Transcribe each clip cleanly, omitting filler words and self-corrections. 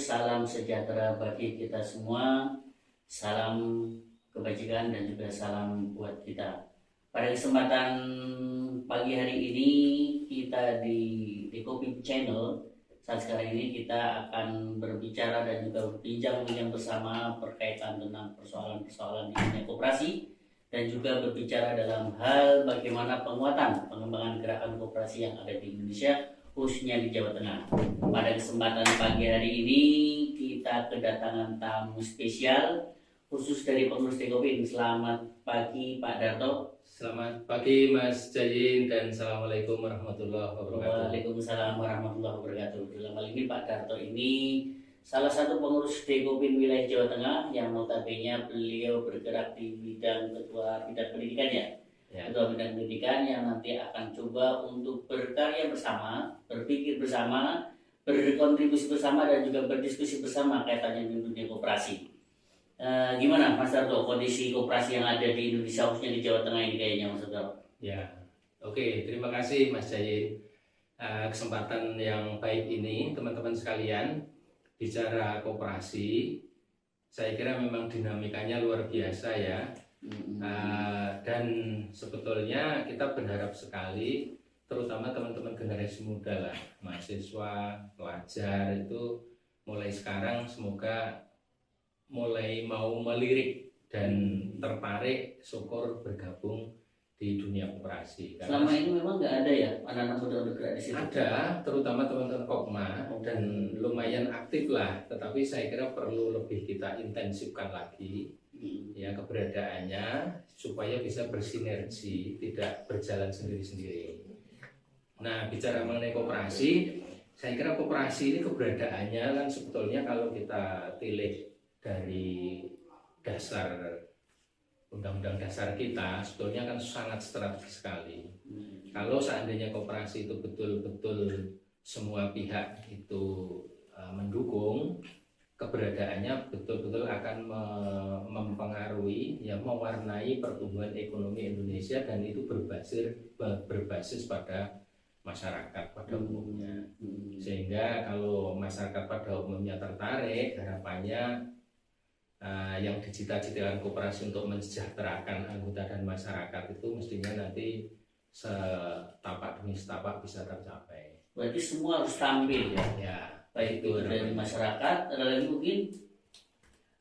salam sejahtera bagi kita semua, salam kebajikan dan juga salam buat kita. Pada kesempatan pagi hari ini kita di Kopi Channel, saat sekarang ini kita akan berbicara dan juga berbincang bersama berkaitan tentang persoalan-persoalan di dunia koperasi dan juga berbicara dalam hal bagaimana penguatan pengembangan gerakan koperasi yang ada di Indonesia, khususnya di Jawa Tengah. Pada kesempatan pagi hari ini kita kedatangan tamu spesial khusus dari pengurus Dekopin. Selamat pagi Pak Darto. Selamat pagi Mas Jayin dan Assalamualaikum warahmatullahi wabarakatuh. Waalaikumsalam warahmatullahi wabarakatuh. Dalam hal ini Pak Darto ini salah satu pengurus Dekopin wilayah Jawa Tengah yang notabene beliau bergerak di bidang ketua bidang pendidikan ya. Ketua bidang pendidikan yang nanti akan coba untuk berkarya bersama, berpikir bersama, berkontribusi bersama dan juga berdiskusi bersama kaitannya dengan dunia koperasi. Gimana Mas Darto kondisi koperasi yang ada di Indonesia khususnya di Jawa Tengah ini kayaknya Mas Darto? Ya, oke, terima kasih Mas Jayin. Kesempatan yang baik ini teman-teman sekalian, bicara koperasi, saya kira memang dinamikanya luar biasa ya. Dan sebetulnya kita berharap sekali, terutama teman-teman generasi muda lah, mahasiswa, pelajar itu mulai sekarang semoga mulai mau melirik dan tertarik syukur bergabung di dunia koperasi. Selama ini memang nggak ada ya anak-anak muda bergerak di situ? Ada, terutama teman-teman Kopma dan lumayan aktif lah. Tetapi saya kira perlu lebih kita intensifkan lagi ya keberadaannya supaya bisa bersinergi, tidak berjalan sendiri-sendiri. Nah, bicara mengenai koperasi, saya kira koperasi ini keberadaannya kan sebetulnya kalau kita tilik dari dasar undang-undang dasar kita sebetulnya kan sangat strategis sekali. Kalau seandainya koperasi itu betul-betul semua pihak itu mendukung, keberadaannya betul-betul akan mempengaruhi, ya mewarnai pertumbuhan ekonomi Indonesia dan itu berbasis pada masyarakat pada umumnya. Sehingga kalau masyarakat pada umumnya tertarik, harapannya yang dicita-citakan koperasi untuk mensejahterakan anggota dan masyarakat itu mestinya nanti setapak demi setapak bisa tercapai. Berarti semua harus tampil ya? Ya, baik itu dari masyarakat, ada lagi mungkin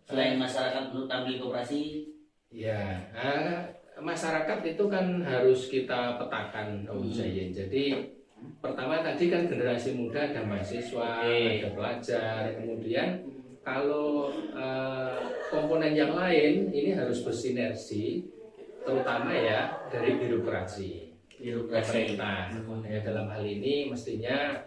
selain masyarakat untuk tampil koperasi? Ya, masyarakat itu kan harus kita petakan, Jayin. Jadi pertama tadi kan generasi muda, ada mahasiswa, ada pelajar, kemudian kalau komponen yang lain ini harus bersinergi, terutama ya dari birokrasi pemerintah. Ya, dalam hal ini mestinya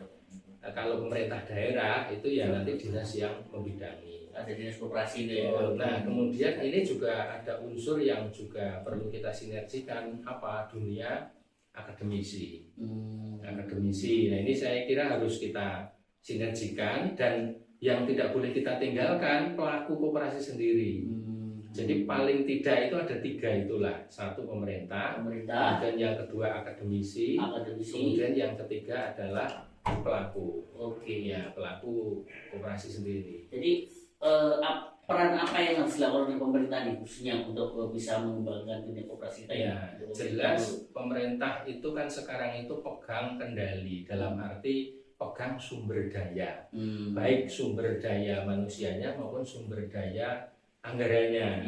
kalau pemerintah daerah itu ya nanti dinas yang membidangi. Ada dinas koperasi itu ya. Nah, kemudian ini juga ada unsur yang juga perlu kita sinergikan, apa dunia akademisi. Akademisi. Nah, ini saya kira harus kita sinergikan dan yang tidak boleh kita tinggalkan pelaku koperasi sendiri. Jadi paling tidak itu ada tiga itulah. Satu pemerintah, kemudian yang kedua akademisi, kemudian yang ketiga adalah pelaku. Ya, pelaku koperasi sendiri. Jadi peran apa yang harus dilakukan oleh pemerintah nih khususnya untuk bisa mengembangkan dunia koperasi kita ya? Jelas pemerintah itu kan sekarang itu pegang kendali dalam arti pegang sumber daya, baik sumber daya manusianya maupun sumber daya anggarannya.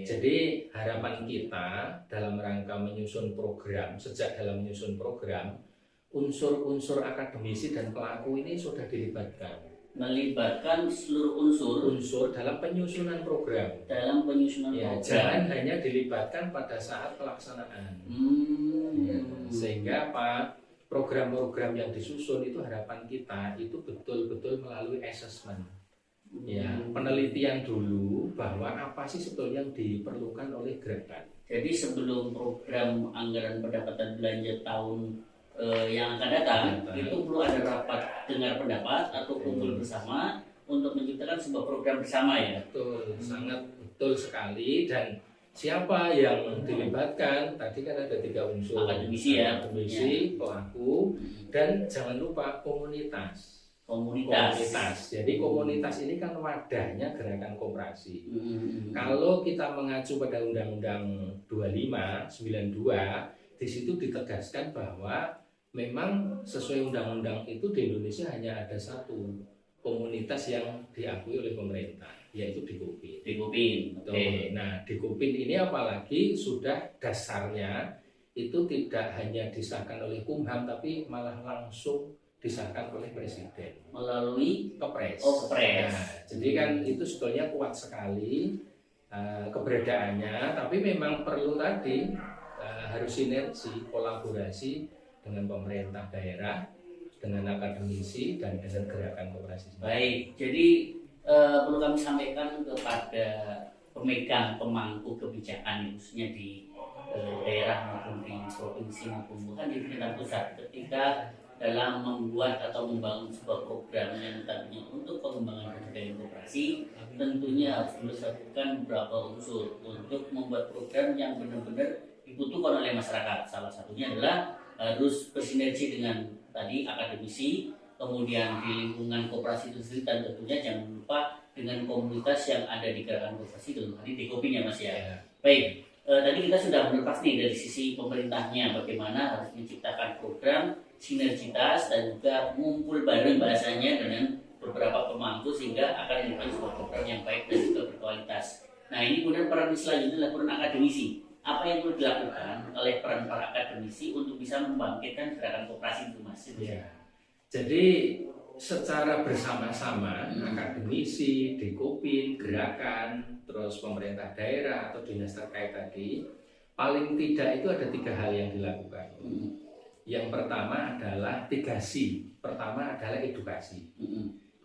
Jadi harapan kita dalam rangka menyusun program, sejak dalam menyusun program, unsur-unsur akademisi dan pelaku ini sudah dilibatkan. Melibatkan seluruh unsur dalam penyusunan program. Program. Jangan hanya dilibatkan pada saat pelaksanaan. Sehingga apa? Program-program yang disusun itu harapan kita itu betul-betul melalui assessment. Ya, penelitian dulu bahwa apa sih sebetulnya yang diperlukan oleh gerakan. Jadi sebelum program anggaran pendapatan belanja tahun yang akan datang itu perlu ada rapat dengar pendapat atau kumpul bersama untuk menciptakan sebuah program bersama ya. Betul, sangat betul sekali. Dan siapa yang dilibatkan? Tadi kan ada tiga unsur. Akademisi ya. Akademisi, pelaku, dan jangan lupa komunitas. komunitas. Jadi komunitas ini kan wadahnya gerakan koperasi. Kalau kita mengacu pada Undang-Undang 25/92, di situ ditegaskan bahwa memang sesuai undang-undang itu di Indonesia hanya ada satu komunitas yang diakui oleh pemerintah, yaitu Dikopin. Oke. Nah, Dikopin ini apalagi sudah dasarnya itu tidak hanya disahkan oleh Kumham, tapi malah langsung disahkan oleh Presiden melalui Kepres. Kepres. Nah, jadi kan itu sebetulnya kuat sekali keberadaannya, tapi memang perlu tadi harus sinergi, kolaborasi dengan pemerintah daerah, dengan akademisi, dan dengan gerakan koperasi. Baik, jadi perlu kami sampaikan kepada pemegang pemangku kebijakan khususnya di daerah maupun di provinsi maupun bukan di pemerintah pusat, ketika dalam membuat atau membangun sebuah program yang tadinya untuk pengembangan kebudayaan koperasi, tentunya harus melakukan beberapa unsur untuk membuat program yang benar-benar dibutuhkan oleh masyarakat. Salah satunya adalah harus bersinergi dengan tadi akademisi, kemudian di lingkungan koperasi itu sendiri, dan tentunya jangan lupa dengan komunitas yang ada di gerakan koperasi, dalam hal ini Dikopin ya Mas ya. Baik, tadi kita sudah melepas nih dari sisi pemerintahnya bagaimana harus menciptakan program sinergitas dan juga ngumpul bareng bahasanya dengan beberapa pemangku sehingga akan menjadi sebuah program yang baik dan juga berkualitas. Nah, ini kemudian peran selanjutnya adalah peran akademisi. Apa yang perlu dilakukan oleh peran para akademisi untuk bisa membangkitkan gerakan koperasi itu Mas? Ya. Jadi secara bersama-sama akademisi, Dikopin, gerakan, terus pemerintah daerah atau dinas terkait tadi, paling tidak itu ada 3 hal yang dilakukan. Yang pertama adalah 3C. Pertama adalah edukasi.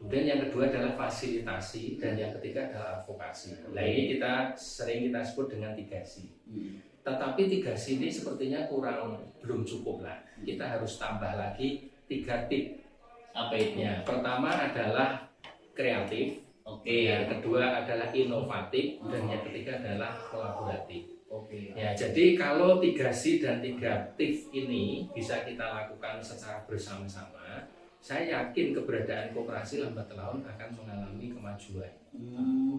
Kemudian yang kedua adalah fasilitasi, dan yang ketiga adalah advokasi. Nah, ini kita sebut dengan 3C. Tetapi 3C ini sepertinya belum cukup lah. Kita harus tambah lagi 3 tip. Apa itu? Ya, pertama adalah kreatif. Oke. Yang kedua adalah inovatif, dan yang ketiga adalah kolaboratif. Oke. Ya, jadi kalau 3C dan 3 tip ini bisa kita lakukan secara bersama-sama, saya yakin keberadaan koperasi lambat laun akan mengalami kemajuan.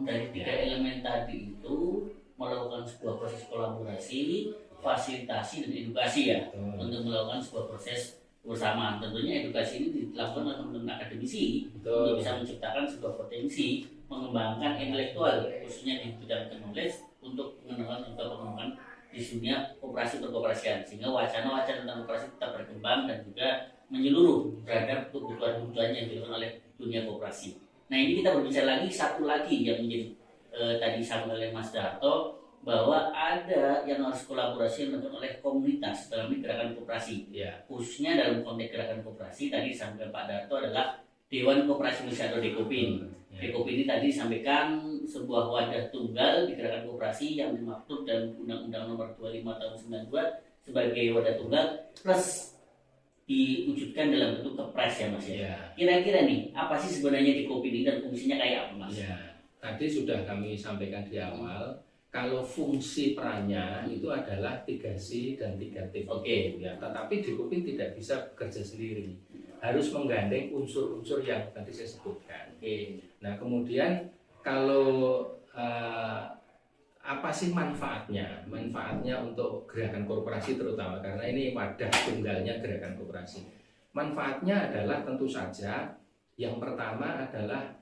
Dari 3 elemen tadi itu melakukan sebuah proses kolaborasi, fasilitasi, dan edukasi ya, untuk melakukan sebuah proses bersama. Tentunya edukasi ini dilakukan oleh teman-teman akademisi untuk bisa menciptakan sebuah potensi mengembangkan intelektual khususnya di bidang knowledge untuk mengenalkan juga pengembangan di dunia koperasi perkoperasian, sehingga wacana-wacana tentang koperasi tetap berkembang dan juga menyeluruh terhadap kebutuhan-kebutuhan yang dilakukan oleh dunia koperasi. Nah, ini kita berbicara lagi satu lagi yang menjadi tadi disampaikan oleh Mas Darto, bahwa ada yang harus kolaborasi yang dilakukan oleh komunitas dalam gerakan koperasi. Khususnya dalam konteks gerakan koperasi tadi disampaikan Pak Darto adalah Dewan Koperasi Indonesia atau Dikopin. Dikopin ini tadi disampaikan sebuah wadah tunggal di gerakan koperasi yang dimaksud dalam Undang-Undang Nomor 25 Tahun 92 sebagai wadah tunggal plus diwujudkan dalam bentuk kepres ya Mas ya. Kira-kira nih apa sih sebenarnya Dikopin ini dan fungsinya kayak apa Mas? Tadi sudah kami sampaikan di awal, kalau fungsi perannya itu adalah 3C dan 3 tip. Ya, tetapi Dikopin tidak bisa bekerja sendiri, harus menggandeng unsur-unsur yang tadi saya sebutkan. Nah, kemudian kalau apa sih manfaatnya? Manfaatnya untuk gerakan koperasi terutama karena ini wadah tunggalnya gerakan koperasi. Manfaatnya adalah tentu saja yang pertama adalah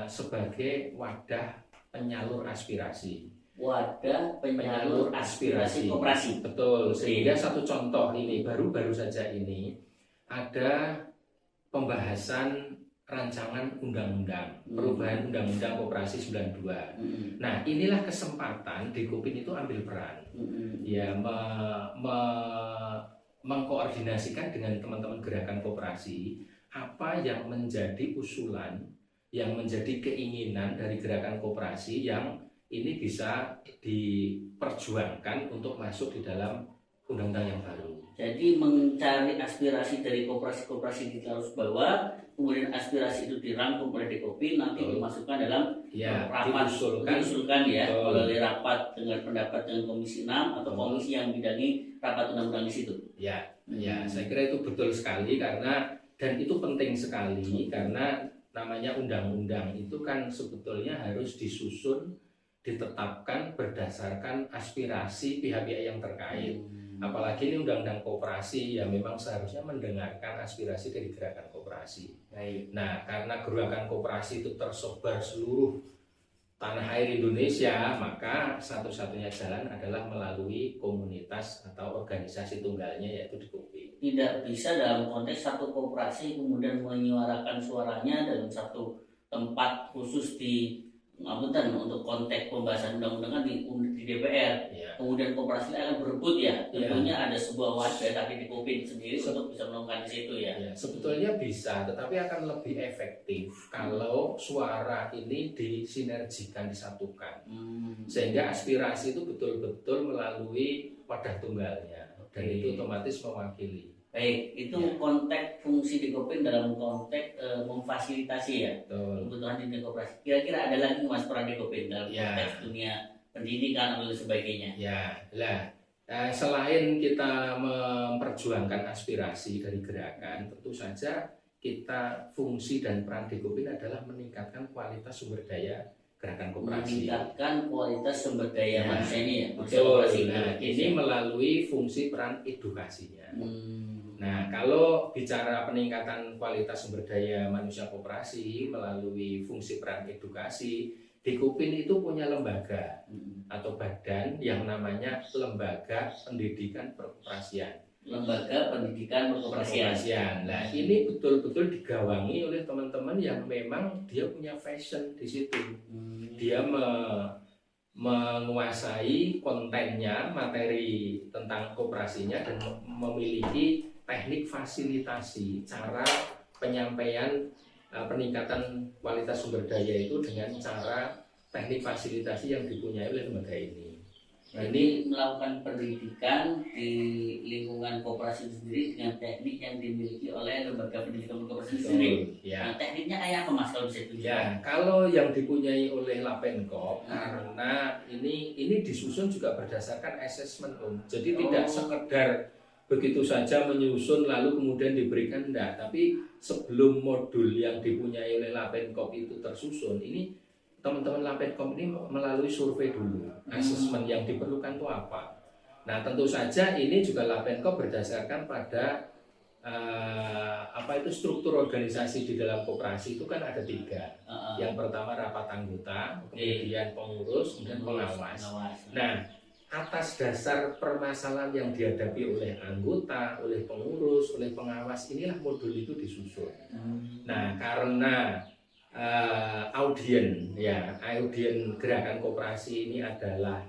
sebagai wadah penyalur aspirasi. Wadah penyalur aspirasi koperasi. Betul. Sehingga satu contoh ini baru saja ini ada pembahasan rancangan undang-undang perubahan undang-undang koperasi 92. Nah, inilah kesempatan Dikopin itu ambil peran. Ya, mengkoordinasikan dengan teman-teman gerakan koperasi apa yang menjadi usulan, yang menjadi keinginan dari gerakan koperasi yang ini bisa diperjuangkan untuk masuk di dalam undang-undang yang baru. Jadi mencari aspirasi dari koperasi-koperasi di Laos bawah, kemudian aspirasi itu dirangkum oleh Dikopin, nanti dimasukkan dalam rapat diusulkan ya melalui rapat dengan pendapat dengan Komisi 6 atau komisi yang bidangi rapat undang-undang di situ. Ya, saya kira itu betul sekali karena Dan itu penting sekali karena namanya undang-undang itu kan sebetulnya harus disusun, ditetapkan berdasarkan aspirasi pihak-pihak yang terkait. Apalagi ini undang-undang koperasi ya memang seharusnya mendengarkan aspirasi dari gerakan koperasi. Baik. Nah, karena gerakan koperasi itu tersebar seluruh tanah air Indonesia, maka satu-satunya jalan adalah melalui komunitas atau organisasi tunggalnya yaitu di Kopin. Tidak bisa dalam konteks satu koperasi kemudian menyuarakan suaranya dalam satu tempat khusus di Ngapunten untuk konteks pembahasan undang-undang di DPR. Ya. Kemudian koperasi akan berebut ya. Tentunya ada sebuah wadah tadi di Kopin sendiri untuk bisa melakukan di situ ya. Ya, sebetulnya bisa, tetapi akan lebih efektif kalau suara ini disinergikan, disatukan, sehingga aspirasi itu betul-betul melalui wadah tunggalnya, dan itu otomatis mewakili. Baik, itu Ya. konteks fungsi di Kopin dalam konteks memfasilitasi ya Betul. kebutuhan di koperasi. Kira-kira ada lagi Mas peran di Kopin dalam Ya. konteks dunia pendidikan atau sebagainya? Ya, lah. Selain kita memperjuangkan aspirasi dari gerakan, tentu saja kita fungsi dan peran di Kopin adalah meningkatkan kualitas sumber daya gerakan koperasi. Meningkatkan kualitas sumber daya manusia ini ya. Betul. Koperasi Nah, Indonesia. ini melalui fungsi peran edukasinya. Hmm. Nah, kalau bicara peningkatan kualitas sumber daya manusia koperasi melalui fungsi peran edukasi, di Kopin itu punya lembaga atau badan yang namanya Lembaga Pendidikan Perkoperasian. Lembaga Pendidikan Perkoperasian. Nah, ini betul-betul digawangi oleh teman-teman yang memang dia punya fashion di situ. Dia menguasai kontennya, materi tentang koperasinya, dan memiliki teknik fasilitasi, cara penyampaian peningkatan kualitas sumber daya itu dengan cara teknik fasilitasi yang dipunyai oleh lembaga ini. Ini melakukan pendidikan di lingkungan koperasi itu sendiri dengan teknik yang dimiliki oleh lembaga pendidikan koperasi itu sendiri. Ya. Nah, tekniknya kayak apa Mas kalau bisa ditunjukkan? Ya, kalau yang dipunyai oleh Lapenkop, karena ini disusun juga berdasarkan assessment, Om. Jadi tidak sekedar begitu saja menyusun lalu kemudian diberikan, enggak, tapi sebelum modul yang dipunyai oleh Lapenkop itu tersusun, ini teman-teman Lapenkop ini melalui survei dulu, asesmen yang diperlukan itu apa. Nah, tentu saja ini juga Lapenkop berdasarkan pada struktur organisasi di dalam koperasi itu kan ada 3. Yang pertama rapat anggota, kemudian pengurus, kemudian pengawas. Nah, atas dasar permasalahan yang dihadapi oleh anggota, oleh pengurus, oleh pengawas, inilah modul itu disusun. Nah, karena audien gerakan koperasi ini adalah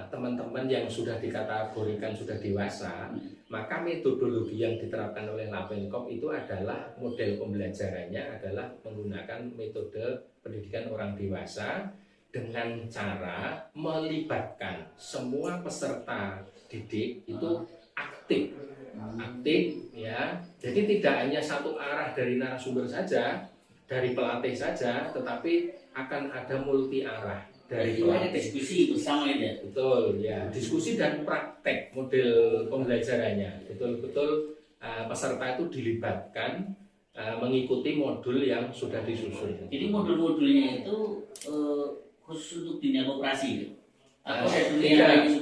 teman-teman yang sudah dikategorikan sudah dewasa, maka metodologi yang diterapkan oleh Lapenkop itu adalah model pembelajarannya adalah menggunakan metode pendidikan orang dewasa dengan cara melibatkan semua peserta didik itu aktif ya. Jadi tidak hanya satu arah dari narasumber saja, dari pelatih saja, tetapi akan ada multi arah dari pelatih. Diskusi bersama ini ya. Betul ya, diskusi dan praktek model pembelajarannya. Betul-betul peserta itu dilibatkan mengikuti modul yang sudah disusun. Jadi modul-modulnya itu khusus untuk dunia koperasi.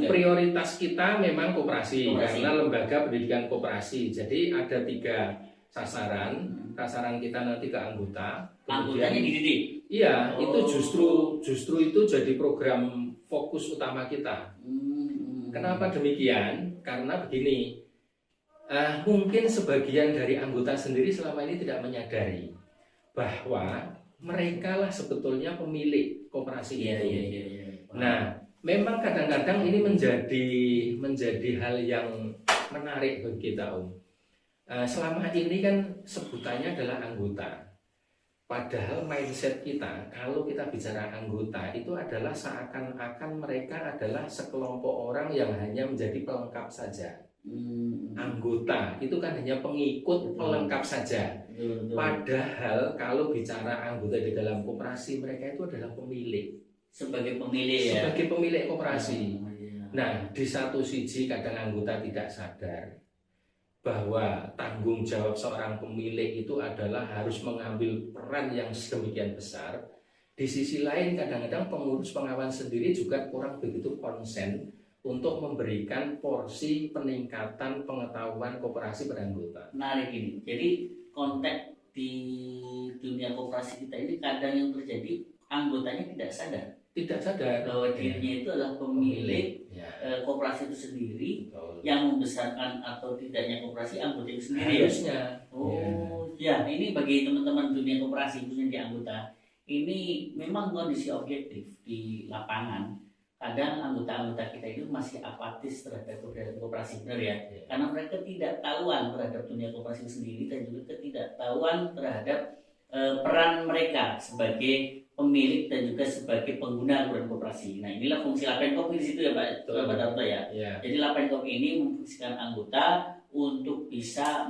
Prioritas kita memang koperasi karena lembaga pendidikan koperasi. Jadi ada 3 sasaran. Sasaran kita nanti ke anggota. Anggotanya dididik. Iya, itu justru itu jadi program fokus utama kita. Kenapa demikian? Karena begini, mungkin sebagian dari anggota sendiri selama ini tidak menyadari bahwa mereka lah sebetulnya pemilik koperasi itu. Nah, memang kadang-kadang ini menjadi hal yang menarik bagi kita, Om. Selama ini kan sebutannya adalah anggota. Padahal mindset kita, kalau kita bicara anggota, itu adalah seakan-akan mereka adalah sekelompok orang yang hanya menjadi pelengkap saja. Anggota itu kan hanya pengikut pelengkap saja. Padahal kalau bicara anggota di dalam koperasi, mereka itu adalah pemilik. Sebagai pemilik ya. Sebagai pemilik koperasi. Nah, di satu sisi kadang anggota tidak sadar bahwa tanggung jawab seorang pemilik itu adalah harus mengambil peran yang sedemikian besar. Di sisi lain kadang-kadang pengurus pengawas sendiri juga kurang begitu konsen untuk memberikan porsi peningkatan pengetahuan koperasi pada anggota. Menarik ini. Jadi konteks di dunia koperasi kita ini kadang yang terjadi anggotanya tidak sadar bahwa dirinya itu adalah pemilik koperasi itu sendiri. Betul. Yang membesarkan atau tidaknya koperasi anggota itu sendiri. Harusnya. Ini bagi teman-teman dunia koperasi khususnya di anggota, ini memang kondisi objektif di lapangan. Kadang anggota-anggota kita itu masih apatis terhadap koperasi, benar ya? Karena mereka tidak tahuan terhadap dunia koperasi sendiri dan juga ketidaktahuan terhadap peran mereka sebagai pemilik dan juga sebagai pengguna koperasi. Nah, inilah fungsi Lapenkop di situ ya Pak Darto ya. Jadi Lapenkop ini memfungsikan anggota untuk bisa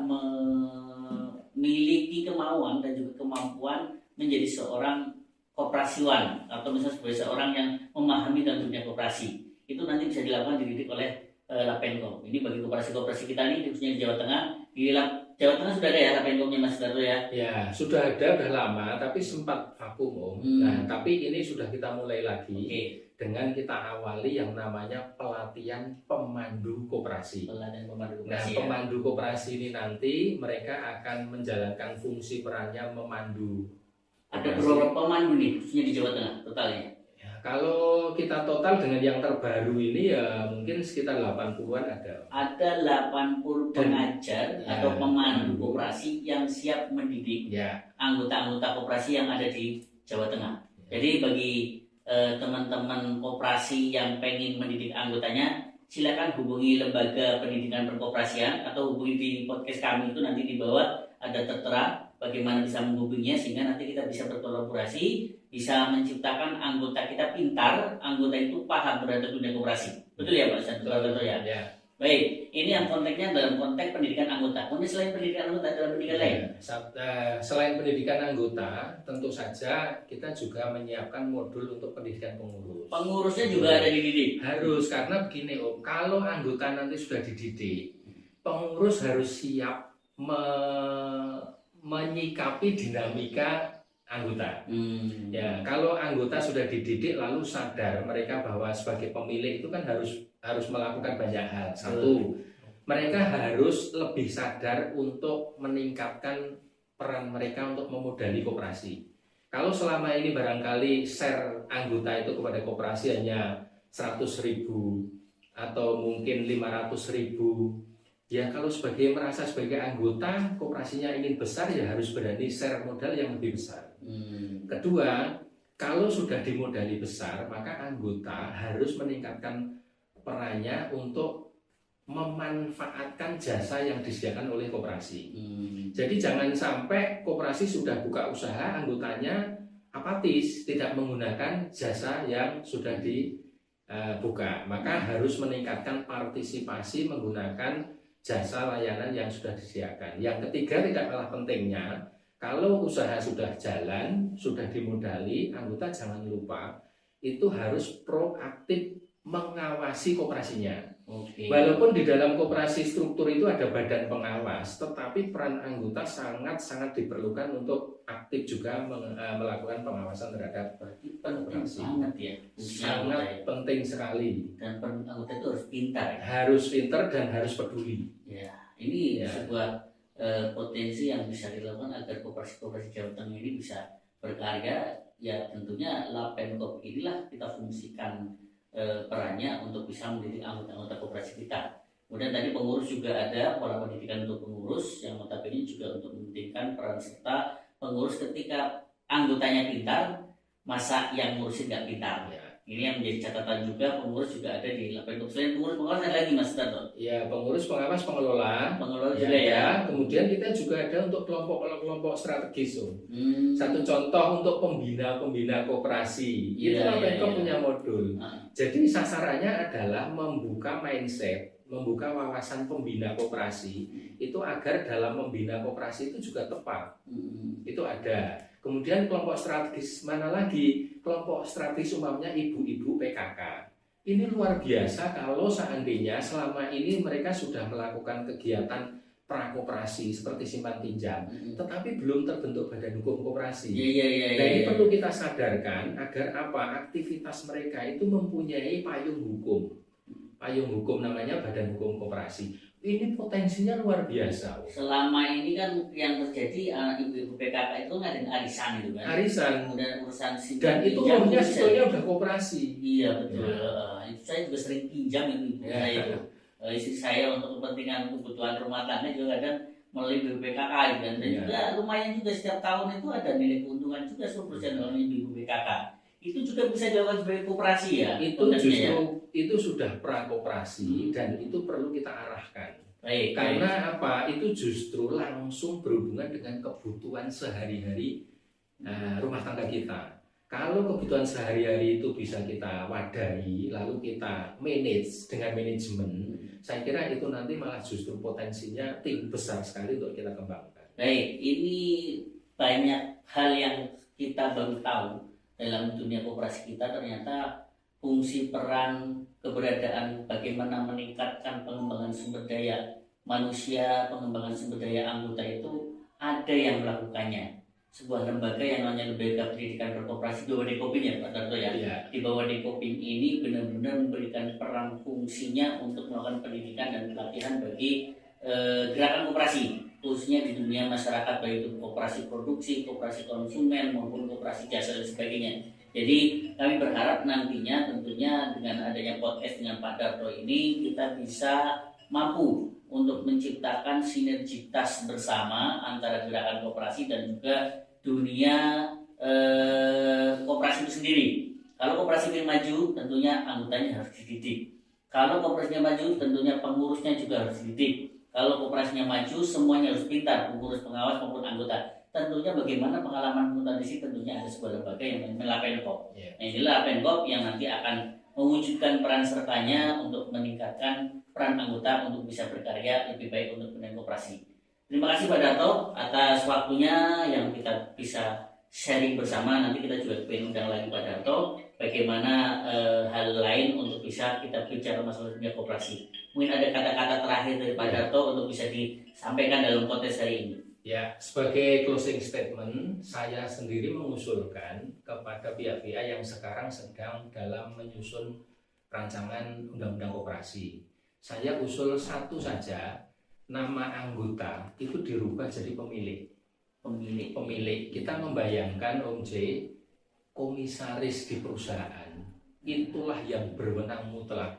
memiliki kemauan dan juga kemampuan menjadi seorang koperasiwan atau misalnya sebagai seorang yang memahami dalam dunia koperasi. Itu nanti bisa dilakukan dididik oleh Lapenkop. Ini bagi koperasi-koperasi kita nih khususnya di Jawa Tengah. Di Jawa Tengah sudah ada ya Lapenkopnya Mas Darto ya? Ya, sudah ada, udah lama, tapi sempat vakum Om. Nah, tapi ini sudah kita mulai lagi dengan kita awali yang namanya pelatihan pemandu koperasi. Pelatihan pemandu koperasi. Nah, pemandu koperasi ini nanti mereka akan menjalankan fungsi perannya memandu. Ada berapa pemandu nih khususnya di Jawa Tengah totalnya? Kalau kita total dengan yang terbaru ini ya mungkin sekitar 80-an ada. Ada 80 pengajar atau pemandu koperasi yang siap mendidik anggota-anggota koperasi yang ada di Jawa Tengah. Jadi bagi teman-teman koperasi yang pengen mendidik anggotanya, silakan hubungi lembaga pendidikan perkoperasian atau hubungi di podcast kami itu nanti di bawah ada tertera bagaimana bisa menghubunginya sehingga nanti kita bisa berkolaborasi, bisa menciptakan anggota kita pintar, anggota itu paham terhadap dunia koperasi. Betul ya Pak Santoso ya? Baik, ini yang konteksnya dalam konteks pendidikan anggota. Kemudian selain pendidikan anggota dalam pendidikan lain? Selain pendidikan anggota, tentu saja kita juga menyiapkan modul untuk pendidikan pengurus. Pengurusnya juga ada dididik? Harus, karena begini Om, kalau anggota nanti sudah dididik, pengurus harus siap menyikapi dinamika anggota. Ya, kalau anggota sudah dididik lalu sadar mereka bahwa sebagai pemilik itu kan harus melakukan banyak hal. Satu, mereka harus lebih sadar untuk meningkatkan peran mereka untuk memodali koperasi. Kalau selama ini barangkali share anggota itu kepada koperasi hanya 100.000 atau mungkin 500.000. Ya kalau merasa sebagai anggota koperasinya ingin besar ya harus berani share modal yang lebih besar. Kedua, kalau sudah dimodali besar maka anggota harus meningkatkan perannya untuk memanfaatkan jasa yang disediakan oleh koperasi. Jadi jangan sampai koperasi sudah buka usaha anggotanya apatis, tidak menggunakan jasa yang sudah dibuka. Maka harus meningkatkan partisipasi menggunakan jasa layanan yang sudah disediakan. Yang ketiga tidak kalah pentingnya, kalau usaha sudah jalan, sudah dimodali, anggota jangan lupa itu harus proaktif mengawasi koperasinya. Walaupun di dalam koperasi struktur itu ada badan pengawas, tetapi peran anggota sangat-sangat diperlukan untuk aktif juga melakukan pengawasan terhadap koperasi. Sangat penting sekali. Dan anggota itu harus pintar. Harus pintar dan harus peduli. Ya, ini sebuah potensi yang bisa dilakukan agar koperasi-koperasi Jawa Tengah ini bisa berkarya. Ya tentunya Lapenkop inilah kita fungsikan perannya untuk bisa mendidik anggota-anggota koperasi kita. Kemudian tadi pengurus juga ada pola pendidikan untuk pengurus yang notabene juga untuk mendidikan peran serta pengurus ketika anggotanya pintar, masa yang ngurusin nggak pintar. Ini yang menjadi catatan juga, pengurus juga ada di Lapenkop. Selain pengurus pengawas ada lagi Mas Darto? Ya, pengurus pengawas pengelola. Pengelola juga ya. Kemudian kita juga ada untuk kelompok strategis. Satu contoh untuk pembina koperasi. Itu Lapenkop punya modul. Jadi sasarannya adalah membuka mindset, membuka wawasan pembina koperasi itu agar dalam membina koperasi itu juga tepat. Itu ada. Kemudian kelompok strategis mana lagi? Kelompok strategis umpamanya ibu-ibu PKK. Ini luar biasa kalau seandainya selama ini mereka sudah melakukan kegiatan prakoperasi seperti simpan pinjam, tetapi belum terbentuk badan hukum koperasi. Nah, ini perlu kita sadarkan agar apa, aktivitas mereka itu mempunyai payung hukum. Payung hukum namanya badan hukum koperasi. Ini potensinya luar biasa. Selama ini kan yang terjadi ibu-ibu PKK itu ngadain arisan itu kan. Arisan. Kemudian urusan dan itu umumnya sebetulnya udah koperasi. Iya betul. Itu saya juga sering pinjam itu saya itu. Istri saya untuk kepentingan kebutuhan rumah tangga juga kadang melalui BPKK gitu kan. Dan juga lumayan juga setiap tahun itu ada nilai keuntungan juga 10% melalui ibu PKK. Itu juga bisa dilakukan sebagai koperasi ya. Itu justru itu sudah prakoperasi dan itu perlu kita arahkan. Karena apa? Itu justru langsung berhubungan dengan kebutuhan sehari-hari rumah tangga kita. Kalau kebutuhan sehari-hari itu bisa kita wadahi, lalu kita manage dengan manajemen, saya kira itu nanti malah justru potensinya besar sekali untuk kita kembangkan. Baik, ini banyak hal yang kita baru tahu dalam dunia koperasi kita. Ternyata fungsi peran keberadaan bagaimana meningkatkan pengembangan sumber daya manusia, pengembangan sumber daya anggota itu ada yang melakukannya. Sebuah lembaga yang namanya Lembaga Pendidikan Berkoperasi di bawah Dekopin ya Pak Darto ya. Di bawah Dekopin ini benar-benar memberikan peran fungsinya untuk melakukan pendidikan dan pelatihan bagi gerakan koperasi, khususnya di dunia masyarakat, baik itu koperasi produksi, koperasi konsumen maupun koperasi jasa dan sebagainya. Jadi kami berharap nantinya tentunya dengan adanya podcast dengan Pak Darto ini kita bisa mampu untuk menciptakan sinergitas bersama antara gerakan koperasi dan juga dunia koperasi itu sendiri. Kalau koperasi ingin maju, tentunya anggotanya harus dididik. Kalau koperasinya maju, tentunya pengurusnya juga harus dididik. Kalau koperasinya maju, semuanya harus pintar, pengurus, pengawas maupun anggota. Tentunya bagaimana pengalaman anggota di sini, tentunya ada sebuah lembaga yang namanya Lapenkop. Nah, inilah Lapenkop yang nanti akan mewujudkan peran sertanya untuk meningkatkan peran anggota untuk bisa berkarya lebih baik untuk dunia koperasi. Terima kasih Pak Darto atas waktunya yang kita bisa sharing bersama. Nanti kita juga ingin undang lagi Pak Darto bagaimana hal lain untuk bisa kita bicara masalah dunia koperasi. Mungkin ada kata-kata terakhir dari Pak Darto untuk bisa disampaikan dalam podcast hari ini. Ya, sebagai closing statement, saya sendiri mengusulkan kepada pihak-pihak yang sekarang sedang dalam menyusun rancangan undang-undang koperasi. Saya usul satu saja, nama anggota itu dirubah jadi pemilik. Pemilik. Kita membayangkan Om J, komisaris di perusahaan, itulah yang berwenang mutlak.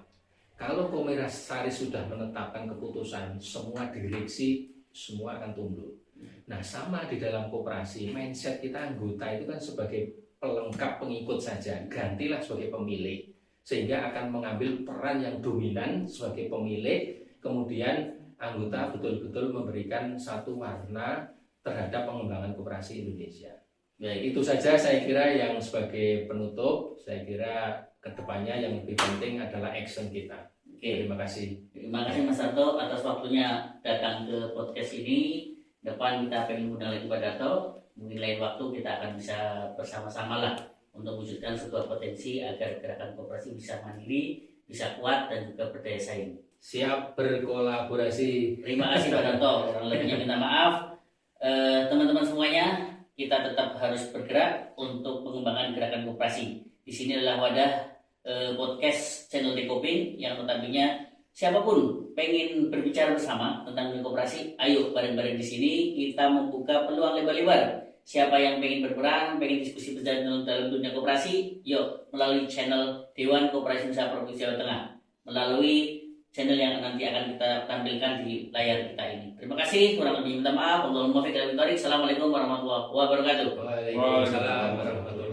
Kalau komisaris sudah menetapkan keputusan, semua direksi semua akan tunduk. Nah, sama di dalam koperasi, mindset kita anggota itu kan sebagai pelengkap pengikut saja, gantilah sebagai pemilik, sehingga akan mengambil peran yang dominan sebagai pemilik, kemudian anggota betul-betul memberikan satu warna terhadap pengembangan koperasi Indonesia. Baik, itu saja saya kira yang sebagai penutup. Saya kira kedepannya yang lebih penting adalah action kita. Oke, terima kasih. Terima kasih Mas Darto atas waktunya datang ke podcast ini. Depan kita pengen undang lagi Pak Darto. Mungkin lain waktu kita akan bisa bersama-sama lah untuk mewujudkan sebuah potensi agar gerakan koperasi bisa mandiri, bisa kuat dan juga berdaya saing. Siap berkolaborasi. Terima kasih Pak Darto. Kurang lebihnya minta maaf. Teman-teman semuanya, kita tetap harus bergerak untuk pengembangan gerakan koperasi. Di sini adalah wadah podcast channel Dekopin yang notabene siapapun pengen berbicara bersama tentang dunia koperasi, ayo bareng-bareng di sini kita membuka peluang lebar-lebar. Siapa yang pengen berperan, pengen diskusi berjalan dalam dunia koperasi, yuk melalui channel Dewan Koperasi Indonesia Provinsi Jawa Tengah, melalui channel yang nanti akan kita tampilkan di layar kita ini. Terima kasih, kurang lebih minta maaf. Assalamualaikum warahmatullahi wabarakatuh. Waalaikumsalam warahmatullahi wabarakatuh.